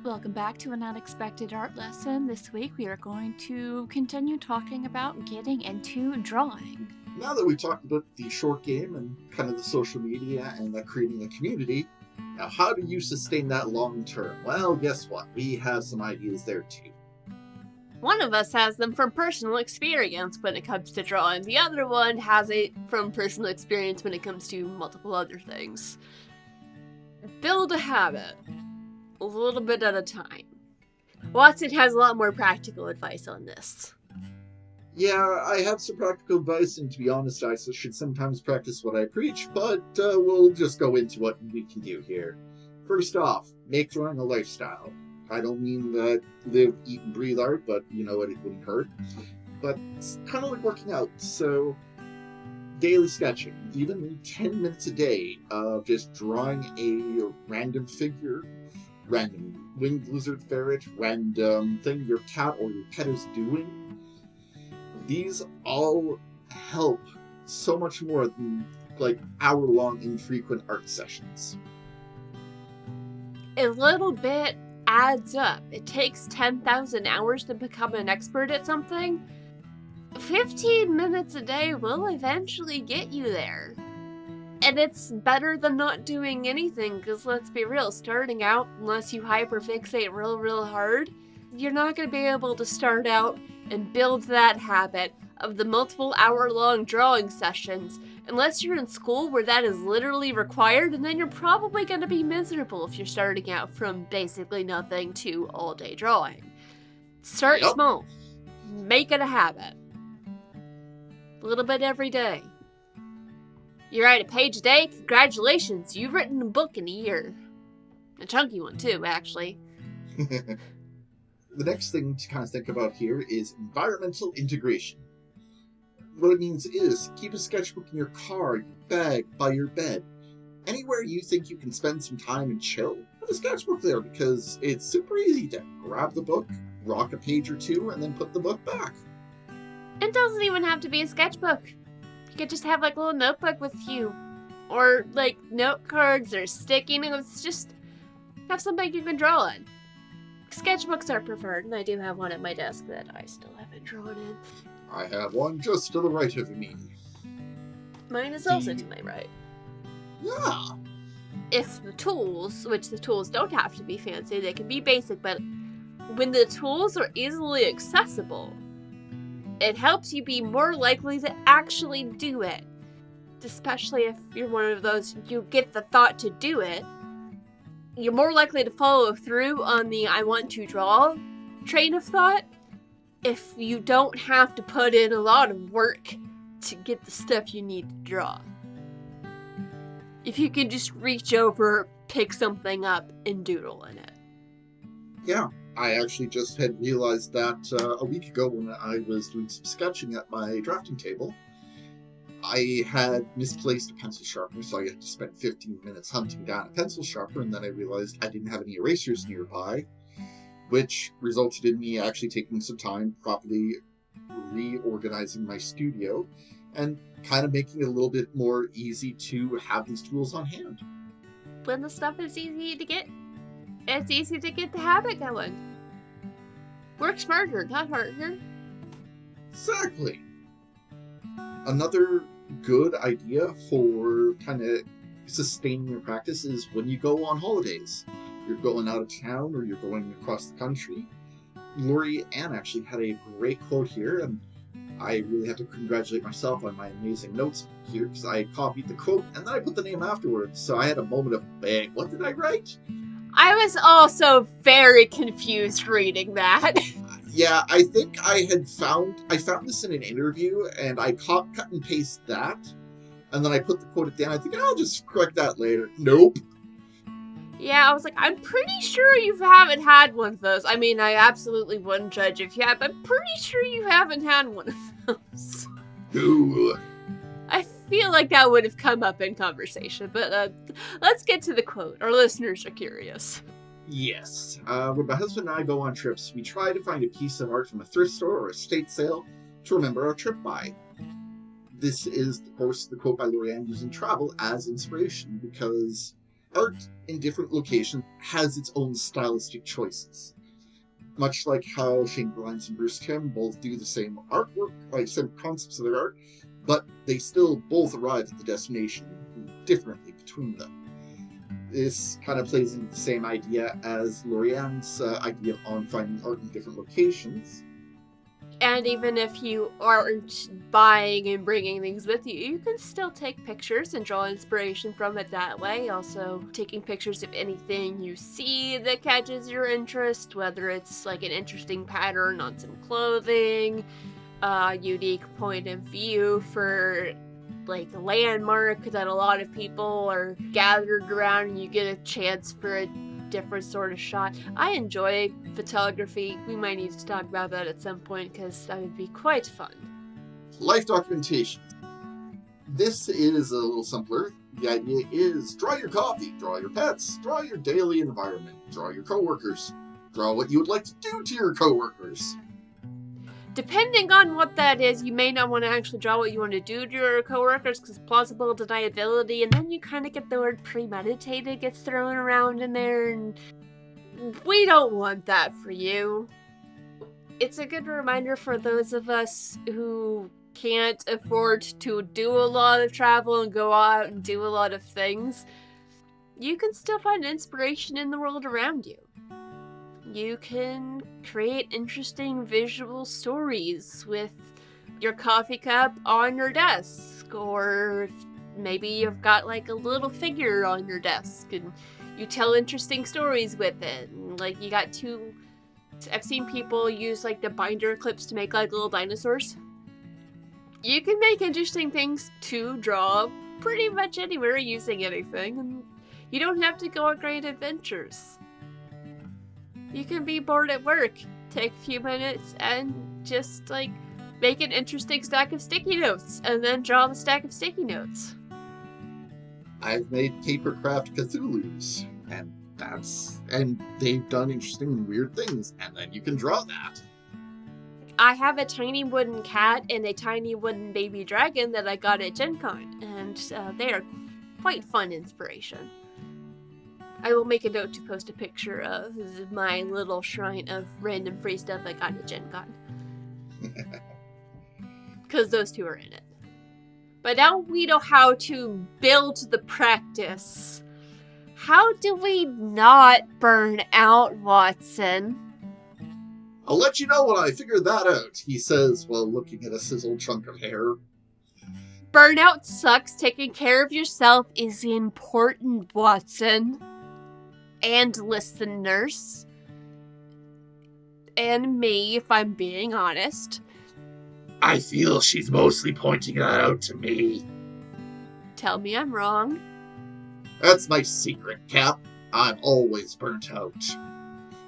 Welcome back to an unexpected art lesson. This week we are going to continue talking about getting into drawing. Now that we've talked about the short game and kind of the social media and creating a community, now how do you sustain that long term? Well, guess what? We have some ideas there too. One of us has them from personal experience when it comes to drawing. The other one has it from personal experience when it comes to multiple other things. Build a habit. A little bit at a time. Watson has a lot more practical advice on this. Yeah, I have some practical advice, and to be honest, I should sometimes practice what I preach, but we'll just go into what we can do here. First off, make drawing a lifestyle. I don't mean live, eat, and breathe art, but you know what, it wouldn't hurt. But it's kind of like working out, so daily sketching, even 10 minutes a day of just drawing a random figure, random winged lizard, ferret, random thing your cat or your pet is doing. These all help so much more than like hour-long infrequent art sessions. A little bit adds up. It takes 10,000 hours to become an expert at something. 15 minutes a day will eventually get you there. And it's better than not doing anything, because let's be real, starting out, unless you hyperfixate real hard, you're not going to be able to start out and build that habit of the multiple hour-long drawing sessions unless you're in school where that is literally required, and then you're probably going to be miserable if you're starting out from basically nothing to all-day drawing. Start small. Make it a habit. A little bit every day. You write a page a day? Congratulations, you've written a book in a year. A chunky one too, actually. The next thing to kind of think about here is environmental integration. What it means is keep a sketchbook in your car, your bag, by your bed. Anywhere you think you can spend some time and chill, put a sketchbook there because it's super easy to grab the book, rock a page or two, and then put the book back. It doesn't even have to be a sketchbook. You could just have like a little notebook with you. Or like note cards or sticky notes. Just have something you can draw on. Sketchbooks are preferred, and I do have one at my desk that I still haven't drawn in. I have one just to the right of me. Mine is also to my right. Yeah. If the tools, which the tools don't have to be fancy, they can be basic, but when the tools are easily accessible, it helps you be more likely to actually do it. Especially if you're one of those, you get the thought to do it, you're more likely to follow through on the I want to draw train of thought if you don't have to put in a lot of work to get the stuff you need to draw. If you can just reach over, pick something up, and doodle in it. Yeah, I actually just had realized that a week ago when I was doing some sketching at my drafting table. I had misplaced a pencil sharpener, so I had to spend 15 minutes hunting down a pencil sharpener, and then I realized I didn't have any erasers nearby, which resulted in me actually taking some time properly reorganizing my studio and kind of making it a little bit more easy to have these tools on hand. When the stuff is easy to get, it's easy to get the habit going. Work smarter, not harder. Exactly. Another good idea for kind of sustaining your practice is when you go on holidays. You're going out of town or you're going across the country. Lori Ann actually had a great quote here, and I really have to congratulate myself on my amazing notes here because I copied the quote and then I put the name afterwards. So I had a moment of, what did I write? I was also very confused reading that. Yeah, I think I found this in an interview, and I cut and paste that, and then I put the quote at the end. I think I'll just correct that later. Nope. Yeah, I was like, I'm pretty sure you haven't had one of those. I mean, I absolutely wouldn't judge if you have, but I'm pretty sure you haven't had one of those. No. I feel like that would have come up in conversation, but let's get to the quote. Our listeners are curious. Yes. When my husband and I go on trips, we try to find a piece of art from a thrift store or estate sale to remember our trip by. This is, of course, the quote by Lori Ann using travel as inspiration because art in different locations has its own stylistic choices. Much like how Shane Grimes and Bruce Timm both do the same artwork, like same concepts of their art, but they still both arrive at the destination differently between them. This kind of plays into the same idea as Lorianne's idea on finding art in different locations. And even if you aren't buying and bringing things with you, you can still take pictures and draw inspiration from it that way. Also, taking pictures of anything you see that catches your interest, whether it's like an interesting pattern on some clothing, a unique point of view for like a landmark that a lot of people are gathered around, and you get a chance for a different sort of shot. I enjoy photography. We might need to talk about that at some point because that would be quite fun. Life documentation. This is a little simpler. The idea is draw your coffee, draw your pets, draw your daily environment, draw your coworkers, draw what you would like to do to your coworkers. Depending on what that is, you may not want to actually draw what you want to do to your coworkers because plausible deniability, and then you kind of get the word premeditated gets thrown around in there, and we don't want that for you. It's a good reminder for those of us who can't afford to do a lot of travel and go out and do a lot of things. You can still find inspiration in the world around you. You can create interesting visual stories with your coffee cup on your desk, or maybe you've got like a little figure on your desk and you tell interesting stories with it. And, like, you got I've seen people use like the binder clips to make like little dinosaurs. You can make interesting things to draw pretty much anywhere using anything, and you don't have to go on great adventures. You can be bored at work, take a few minutes, and just, like, make an interesting stack of sticky notes, and then draw the stack of sticky notes. I've made papercraft Cthulhu's, and they've done interesting and weird things, and then you can draw that. I have a tiny wooden cat and a tiny wooden baby dragon that I got at Gen Con, and they are quite fun inspiration. I will make a note to post a picture of my little shrine of random free stuff I got at Gen Con. Because those two are in it. But now we know how to build the practice. How do we not burn out, Watson? I'll let you know when I figure that out, he says while looking at a sizzled chunk of hair. Burnout sucks. Taking care of yourself is important, Watson. And listeners. And me, if I'm being honest. I feel she's mostly pointing that out to me. Tell me I'm wrong. That's my secret, Cap. I'm always burnt out.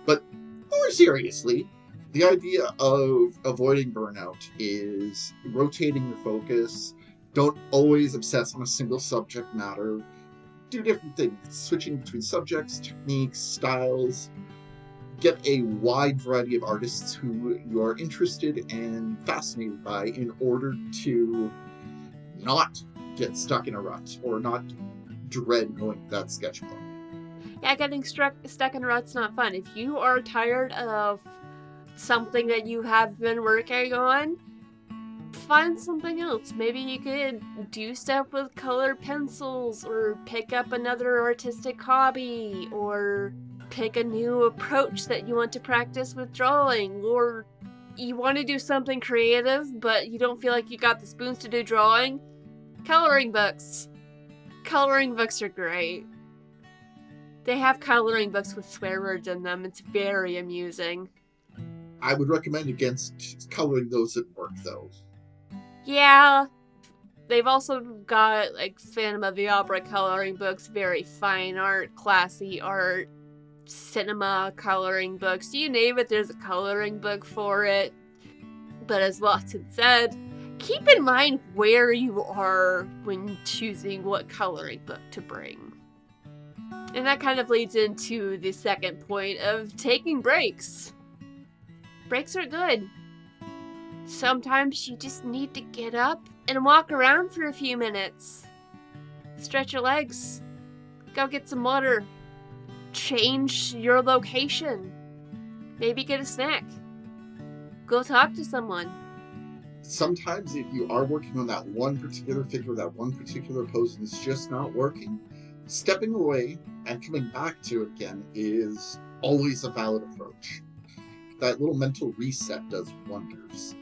But more seriously, the idea of avoiding burnout is rotating your focus. Don't always obsess on a single subject matter. Do different things, switching between subjects, techniques, styles. Get a wide variety of artists who you are interested and fascinated by in order to not get stuck in a rut or not dread going to that sketchbook. Yeah, getting stuck in a rut's not fun. If you are tired of something that you have been working on, find something else. Maybe you could do stuff with colored pencils, or pick up another artistic hobby, or pick a new approach that you want to practice with drawing, or you want to do something creative but you don't feel like you got the spoons to do drawing. Coloring books. Coloring books are great. They have coloring books with swear words in them. It's very amusing. I would recommend against coloring those at work, though. Yeah. They've also got, like, Phantom of the Opera coloring books, very fine art, classy art, cinema coloring books. You name it, there's a coloring book for it. But as Watson said, keep in mind where you are when choosing what coloring book to bring. And that kind of leads into the second point of taking breaks. Breaks are good. Sometimes you just need to get up and walk around for a few minutes. Stretch your legs. Go get some water. Change your location. Maybe get a snack. Go talk to someone. Sometimes if you are working on that one particular figure, that one particular pose, and it's just not working, stepping away and coming back to it again is always a valid approach. That little mental reset does wonders.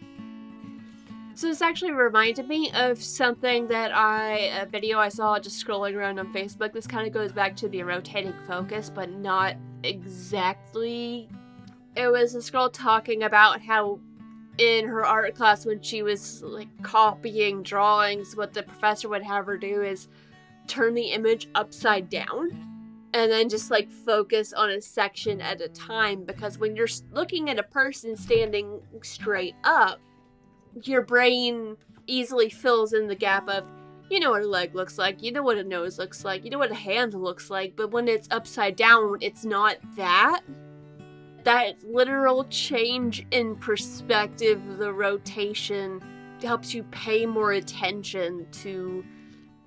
So this actually reminded me of something a video I saw just scrolling around on Facebook. This kind of goes back to the rotating focus, but not exactly. It was this girl talking about how in her art class when she was like copying drawings, what the professor would have her do is turn the image upside down and then just like focus on a section at a time, because when you're looking at a person standing straight up, your brain easily fills in the gap of, you know what a leg looks like, you know what a nose looks like, you know what a hand looks like, but when it's upside down, it's not that. That literal change in perspective, the rotation, helps you pay more attention to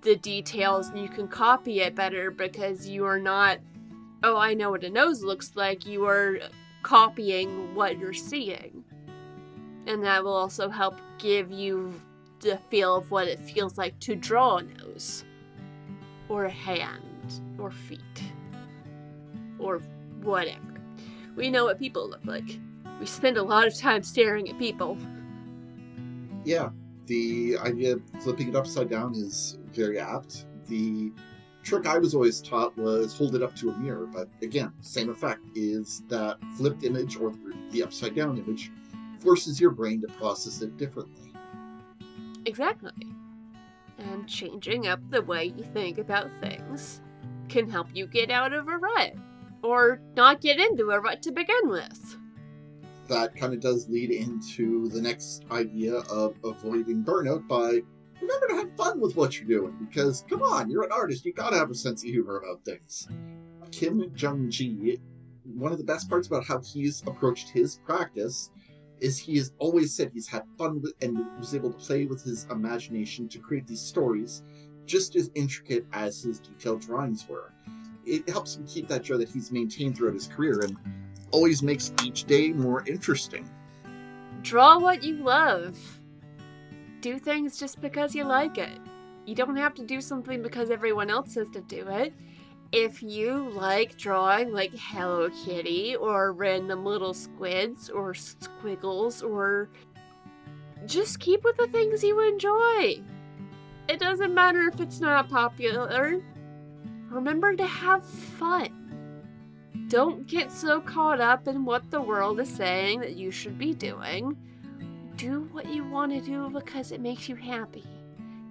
the details, and you can copy it better because you are not, oh, I know what a nose looks like, you are copying what you're seeing. And that will also help give you the feel of what it feels like to draw a nose, or a hand, or feet, or whatever. We know what people look like. We spend a lot of time staring at people. Yeah, the idea of flipping it upside down is very apt. The trick I was always taught was hold it up to a mirror, but again, same effect is that flipped image or the upside down image forces your brain to process it differently. Exactly. And changing up the way you think about things can help you get out of a rut, or not get into a rut to begin with. That kind of does lead into the next idea of avoiding burnout by remember to have fun with what you're doing, because come on, you're an artist, you gotta have a sense of humor about things. Kim Jung-ji, one of the best parts about how he's approached his practice is he has always said he's had fun with and was able to play with his imagination to create these stories just as intricate as his detailed drawings were. It helps him keep that joy that he's maintained throughout his career and always makes each day more interesting. Draw what you love. Do things just because you like it. You don't have to do something because everyone else says to do it. If you like drawing like Hello Kitty or random little squids or squiggles, or just keep with the things you enjoy. It doesn't matter if it's not popular. Remember to have fun. Don't get so caught up in what the world is saying that you should be doing. Do what you want to do because it makes you happy.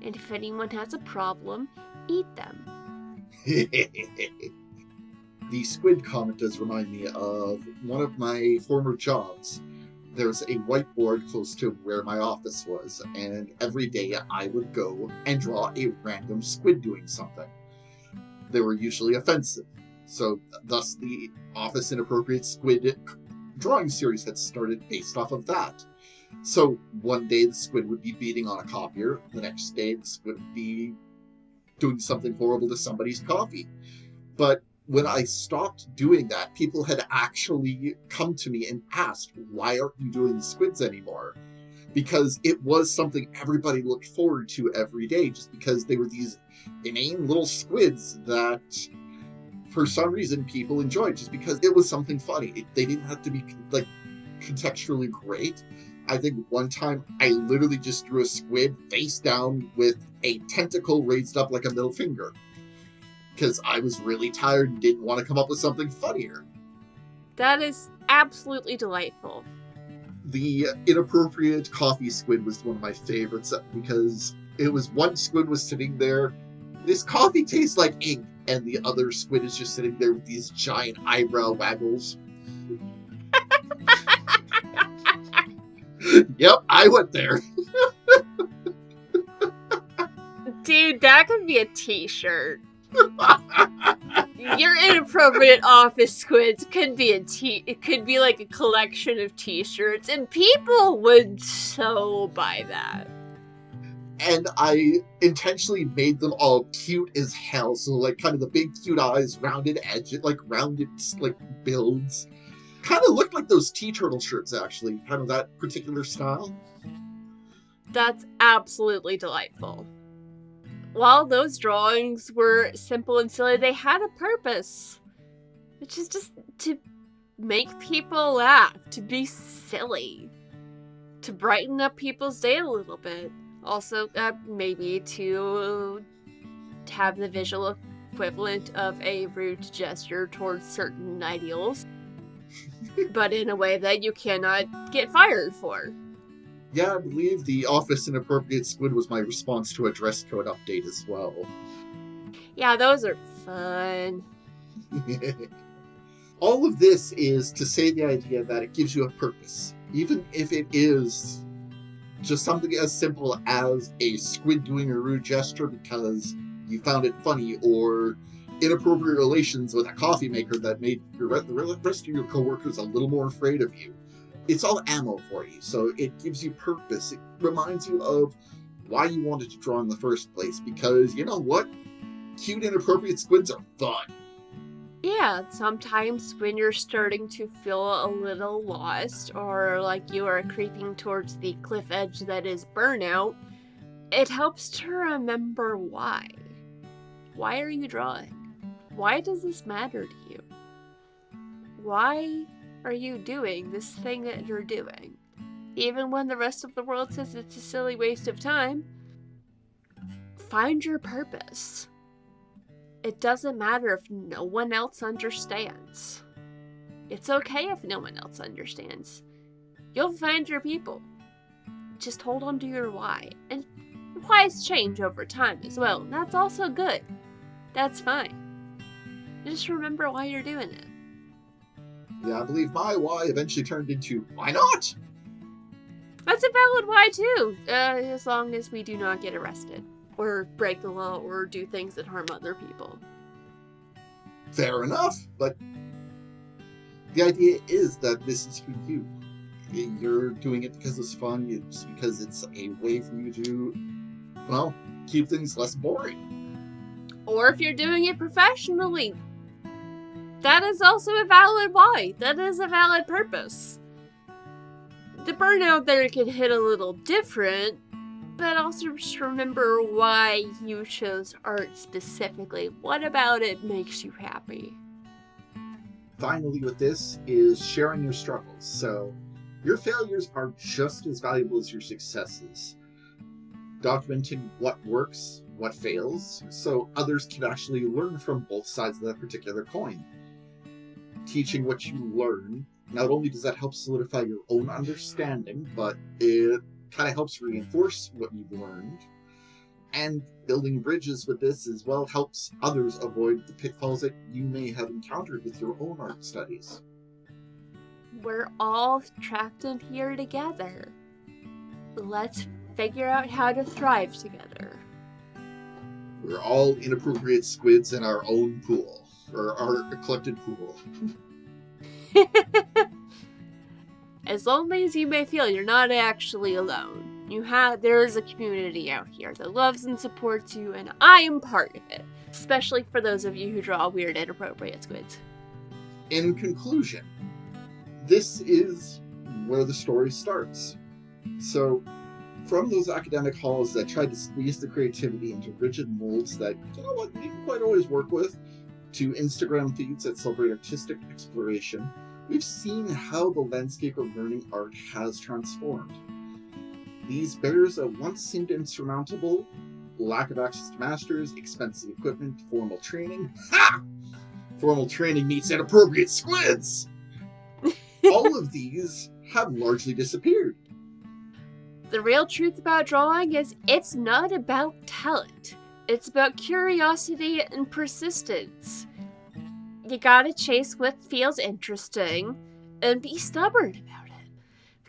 And if anyone has a problem, eat them. The squid comment does remind me of one of my former jobs. There's a whiteboard close to where my office was, and every day I would go and draw a random squid doing something. They were usually offensive, so thus the Office Inappropriate Squid drawing series had started based off of that. So one day the squid would be beating on a copier, the next day the squid would be doing something horrible to somebody's coffee. But when I stopped doing that, people had actually come to me and asked, why aren't you doing the squids anymore? Because it was something everybody looked forward to every day, just because they were these inane little squids that for some reason people enjoyed, just because it was something funny. They didn't have to be like contextually great. I think one time I literally just drew a squid face down with a tentacle raised up like a middle finger, because I was really tired and didn't want to come up with something funnier. That is absolutely delightful. The inappropriate coffee squid was one of my favorites, because it was one squid was sitting there, this coffee tastes like ink, and the other squid is just sitting there with these giant eyebrow waggles. Yep, I went there. Dude, that could be a t-shirt. Your inappropriate office squids could be it could be like a collection of t-shirts, and people would so buy that. And I intentionally made them all cute as hell. So, like, kind of the big cute eyes, rounded edges, like, rounded, like, builds. Kind of looked like those tea turtle shirts, actually. Kind of that particular style. That's absolutely delightful. While those drawings were simple and silly, they had a purpose. Which is just to make people laugh, to be silly, to brighten up people's day a little bit. Also, maybe to have the visual equivalent of a rude gesture towards certain ideals, but in a way that you cannot get fired for. Yeah, I believe the Office Inappropriate Squid was my response to a dress code update as well. Yeah, those are fun. All of this is to say the idea that it gives you a purpose, even if it is just something as simple as a squid doing a rude gesture because you found it funny, or inappropriate relations with a coffee maker that made the rest of your coworkers a little more afraid of you. It's all ammo for you, so it gives you purpose. It reminds you of why you wanted to draw in the first place, because you know what? Cute, inappropriate squids are fun. Yeah, sometimes when you're starting to feel a little lost, or like you are creeping towards the cliff edge that is Burnout, it helps to remember why. Why are you drawing? Why does this matter to you? Why are you doing this thing that you're doing? Even when the rest of the world says it's a silly waste of time, find your purpose. It doesn't matter if no one else understands. It's okay if no one else understands. You'll find your people. Just hold on to your why. And whys change over time as well. And that's also good. That's fine. Just remember why you're doing it. Yeah, I believe my why eventually turned into, why not? That's a valid why too, as long as we do not get arrested, or break the law, or do things that harm other people. Fair enough, but the idea is that this is for you. You're doing it because it's fun, it's because it's a way for you to, well, keep things less boring. Or if you're doing it professionally, that is also a valid why. That is a valid purpose. The burnout there can hit a little different, but also just remember why you chose art specifically. What about it makes you happy? Finally with this is sharing your struggles. So your failures are just as valuable as your successes. Documenting what works, what fails, so others can actually learn from both sides of that particular coin. Teaching what you learn, not only does that help solidify your own understanding, but it kind of helps reinforce what you've learned. And building bridges with this as well helps others avoid the pitfalls that you may have encountered with your own art studies. We're all trapped in here together. Let's figure out how to thrive together. We're all inappropriate squids in our own pool. Or our collected pool. As lonely as you may feel, you're not actually alone. There's a community out here that loves and supports you, and I am part of it. Especially for those of you who draw weird, inappropriate squids. In conclusion, this is where the story starts. So, from those academic halls that tried to squeeze the creativity into rigid molds that, you know what, you didn't quite always work with, to Instagram feeds that celebrate artistic exploration, we've seen how the landscape of learning art has transformed. These barriers that once seemed insurmountable, lack of access to masters, expensive equipment, formal training, formal training meets inappropriate squids! All of these have largely disappeared. The real truth about drawing is it's not about talent. It's about curiosity and persistence. You gotta chase what feels interesting and be stubborn about it.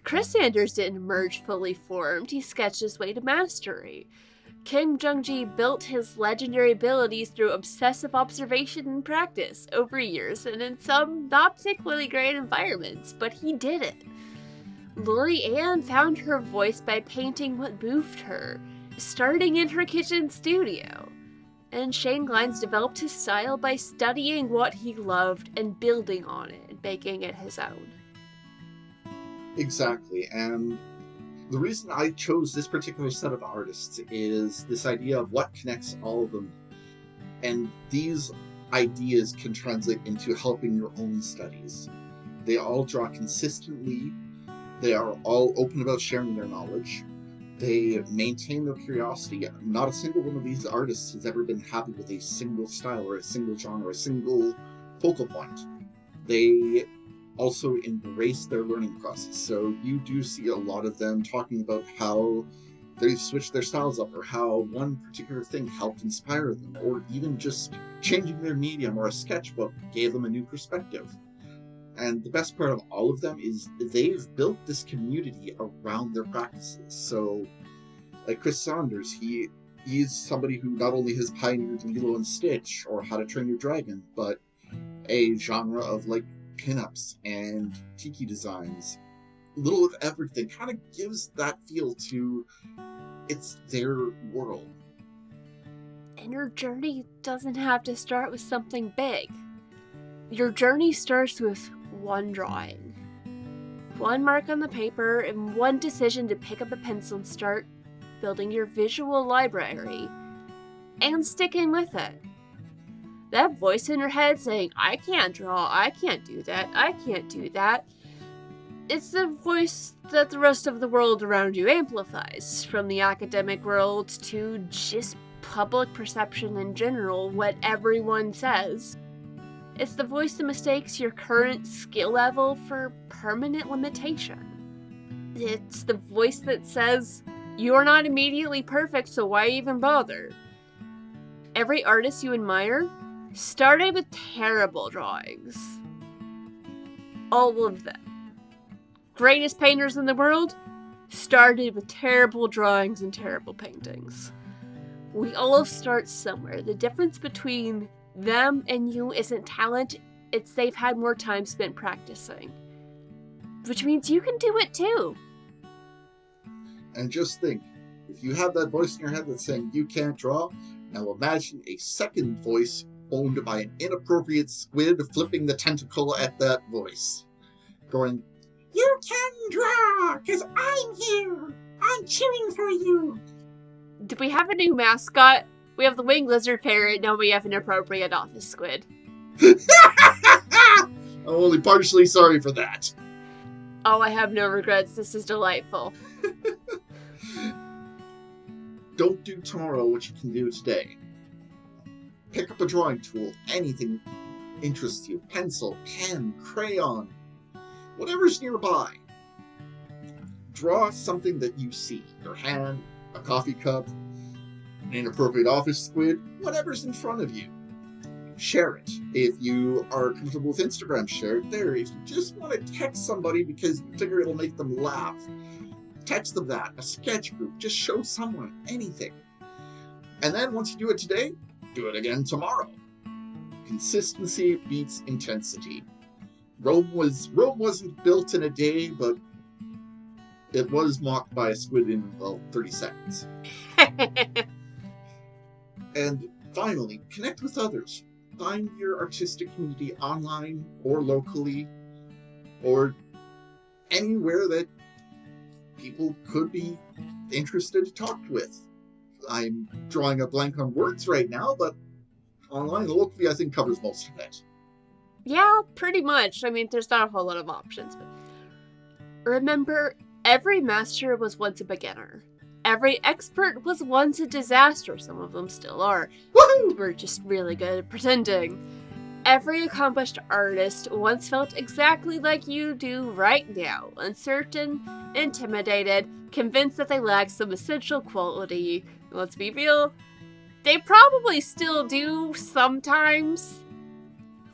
Chris Sanders didn't emerge fully formed, he sketched his way to mastery. Kim Jung-ji built his legendary abilities through obsessive observation and practice over years and in some not particularly great environments, but he did it. Lori Ann found her voice by painting what moved her. starting in her kitchen studio. And Shane Glines developed his style by studying what he loved and building on it and making it his own. Exactly, and the reason I chose this particular set of artists is this idea of what connects all of them. And these ideas can translate into helping your own studies. They all draw consistently. They are all open about sharing their knowledge. They maintain their curiosity. Not a single one of these artists has ever been happy with a single style or a single genre or a single focal point. They also embrace their learning process. So you do see a lot of them talking about how they've switched their styles up, or how one particular thing helped inspire them, or even just changing their medium or a sketchbook gave them a new perspective. And the best part of all of them is they've built this community around their practices. So, like Chris Saunders, he's somebody who not only has pioneered Lilo and Stitch or How to Train Your Dragon, but a genre of like pinups and tiki designs. Little of everything kind of gives that feel to it's their world. And your journey doesn't have to start with something big. Your journey starts with one drawing, one mark on the paper, and one decision to pick up a pencil and start building your visual library, and sticking with it. That voice in your head saying, I can't draw, I can't do that, I can't do that, it's the voice that the rest of the world around you amplifies, from the academic world to just public perception in general, what everyone says. It's the voice that mistakes your current skill level for permanent limitation. It's the voice that says, you're not immediately perfect, so why even bother? Every artist you admire started with terrible drawings. All of them. Greatest painters in the world started with terrible drawings and terrible paintings. We all start somewhere. The difference between them and you isn't talent, it's they've had more time spent practicing. Which means you can do it too. And just think, if you have that voice in your head that's saying you can't draw, now imagine a second voice owned by an inappropriate squid flipping the tentacle at that voice, going, you can draw, because I'm here! I'm cheering for you! Do we have a new mascot? We have the winged lizard parrot, now we have an appropriate office squid. I'm only partially sorry for that. Oh, I have no regrets. This is delightful. Don't do tomorrow what you can do today. Pick up a drawing tool, anything interests you. Pencil, pen, crayon, whatever's nearby. Draw something that you see. Your hand, a coffee cup, an inappropriate office squid, whatever's in front of you. Share it. If you are comfortable with Instagram, share it there. If you just want to text somebody because you figure it'll make them laugh, text them that. A sketch group. Just show someone anything. And then once you do it today, do it again tomorrow. Consistency beats intensity. Rome wasn't built in a day, but it was mocked by a squid in, 30 seconds. And finally, connect with others. Find your artistic community online or locally or anywhere that people could be interested to talk with. I'm drawing a blank on words right now, but online and locally I think covers most of it. Yeah, pretty much. I mean, there's not a whole lot of options. But remember, every master was once a beginner. Every expert was once a disaster. Some of them still are. Woohoo! We're just really good at pretending. Every accomplished artist once felt exactly like you do right now. Uncertain, intimidated, convinced that they lacked some essential quality. Let's be real, they probably still do sometimes.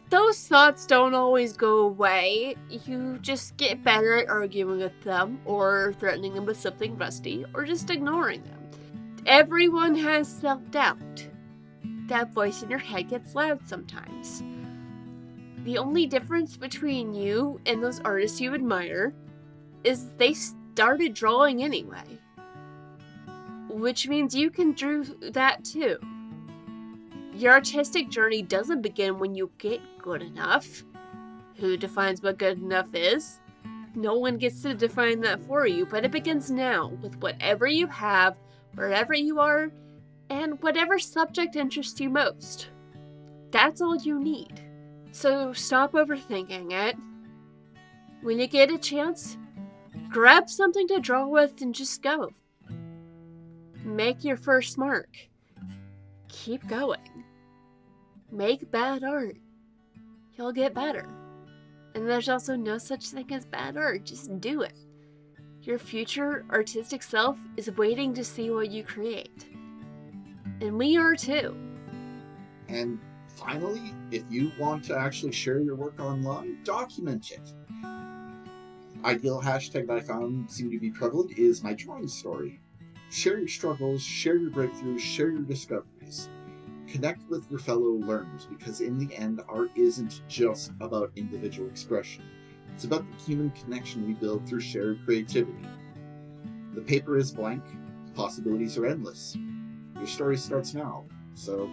Those thoughts don't always go away. You just get better at arguing with them, or threatening them with something rusty, or just ignoring them. Everyone has self-doubt. That voice in your head gets loud sometimes. The only difference between you and those artists you admire is they started drawing anyway. which means you can do that too. Your artistic journey doesn't begin when you get good enough. Who defines what good enough is? No one gets to define that for you, but it begins now with whatever you have, wherever you are, and whatever subject interests you most. That's all you need. So stop overthinking it. When you get a chance, grab something to draw with and just go. Make your first mark. Keep going. Make bad art. You'll get better. And there's also no such thing as bad art. Just do it. Your future artistic self is waiting to see what you create. And we are too. And finally, if you want to actually share your work online, document it. Ideal hashtag that I found seemed to be prevalent is my drawing story. Share your struggles, share your breakthroughs, share your discoveries. Connect with your fellow learners, because in the end, art isn't just about individual expression. It's about the human connection we build through shared creativity. The paper is blank, the possibilities are endless. Your story starts now, so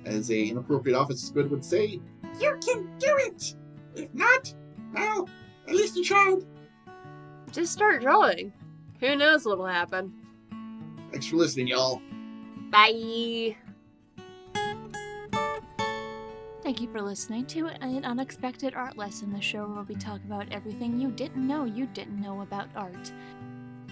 as a inappropriate office squid would say, you can do it! If not, well, at least you tried. Just start drawing. Who knows what'll happen. Thanks for listening, y'all. Bye! Thank you for listening to An Unexpected Art Lesson, the show where we talk about everything you didn't know about art.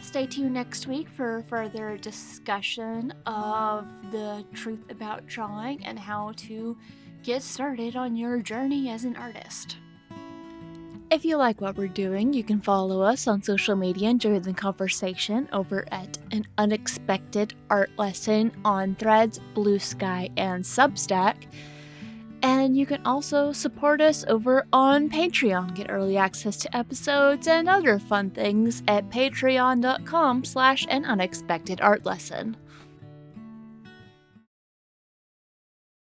Stay tuned next week for further discussion of the truth about drawing and how to get started on your journey as an artist. If you like what we're doing, you can follow us on social media and join the conversation over at An Unexpected Art Lesson on Threads, Blue Sky, and Substack. And you can also support us over on Patreon. Get early access to episodes and other fun things at patreon.com/anunexpectedartlesson.